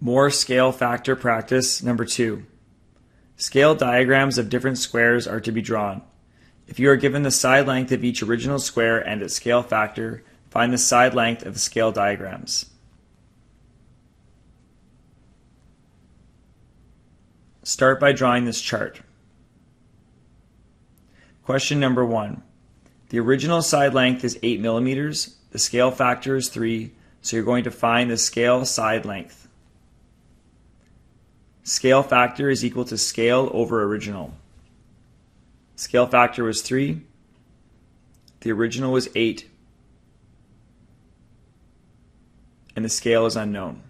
More scale factor practice number 2. Scale diagrams of different squares are to be drawn. If you are given the side length of each original square and its scale factor, find the side length of the scale diagrams. Start by drawing this chart. Question number 1. The original side length is 8 millimeters. The scale factor is 3, so you're going to find the scale side length. Scale factor is equal to scale over original. Scale factor was 3. The original was 8. And the scale is unknown.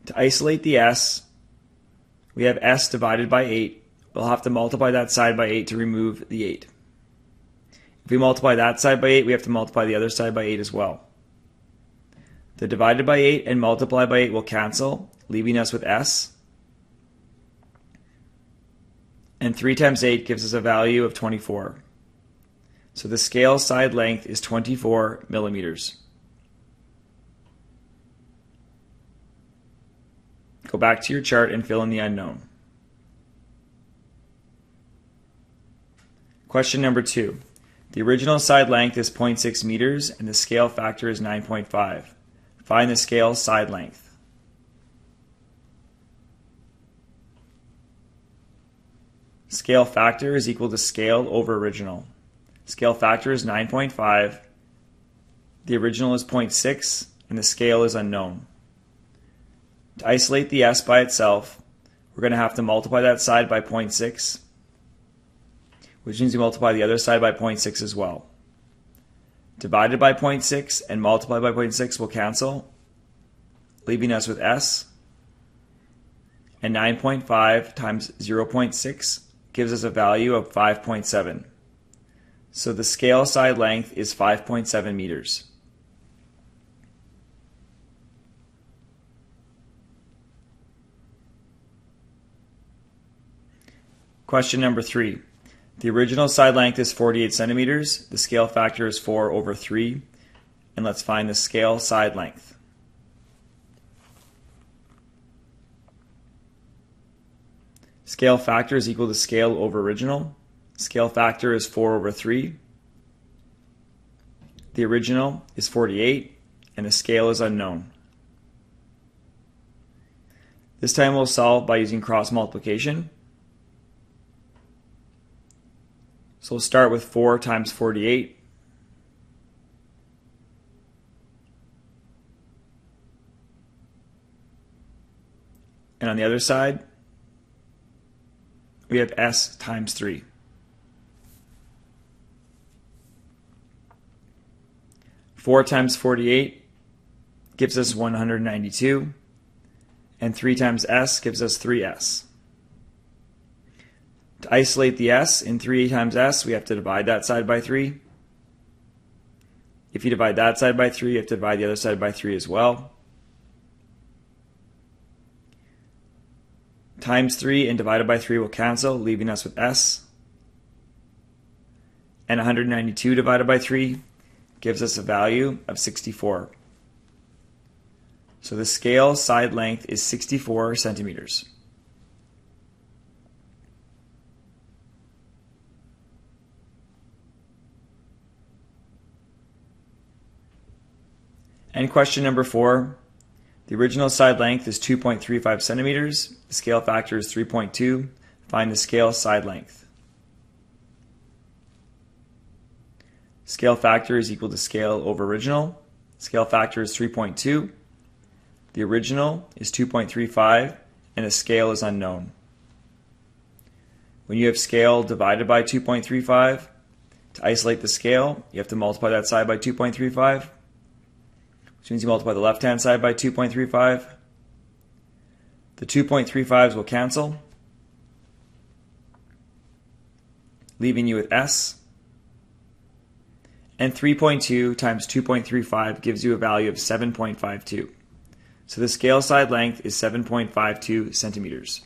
To isolate the s, we have s divided by 8. We'll have to multiply that side by 8 to remove the 8. If we multiply that side by 8, we have to multiply the other side by 8 as well. The divided by 8 and multiply by 8 will cancel, leaving us with s. And 3 times 8 gives us a value of 24. So the scale side length is 24 millimeters. Go back to your chart and fill in the unknown. Question number 2. The original side length is 0.6 meters and the scale factor is 9.5. Find the scale side length. Scale factor is equal to scale over original. Scale factor is 9.5. The original is 0.6 and the scale is unknown. To isolate the s by itself, we're going to have to multiply that side by 0.6, which means we multiply the other side by 0.6 as well. Divided by 0.6 and multiplied by 0.6 will cancel, leaving us with s. And 9.5 times 0.6 gives us a value of 5.7. So the scale side length is 5.7 meters. Question number 3. The original side length is 48 centimeters. The scale factor is 4 over 3. And let's find the scale side length. Scale factor is equal to scale over original. Scale factor is 4 over 3. The original is 48, and the scale is unknown. This time we'll solve by using cross multiplication. So we'll start with 4 times 48. And on the other side, we have s times 3. Four times 48 gives us 192, and 3 times s gives us 3s. To isolate the s in 3 times s, we have to divide that side by 3. If you divide that side by 3, you have to divide the other side by 3 as well. Times 3 and divided by 3 will cancel, leaving us with s. And 192 divided by 3 gives us a value of 64. So the scale side length is 64 centimeters. And question number 4. The original side length is 2.35 centimeters. The scale factor is 3.2. Find the scale side length. Scale factor is equal to scale over original. Scale factor is 3.2. The original is 2.35, and the scale is unknown. When you have scale divided by 2.35, to isolate the scale, you have to multiply that side by 2.35. Which means you multiply the left-hand side by 2.35. The 2.35s will cancel, leaving you with s. And 3.2 times 2.35 gives you a value of 7.52. So the scale side length is 7.52 centimeters.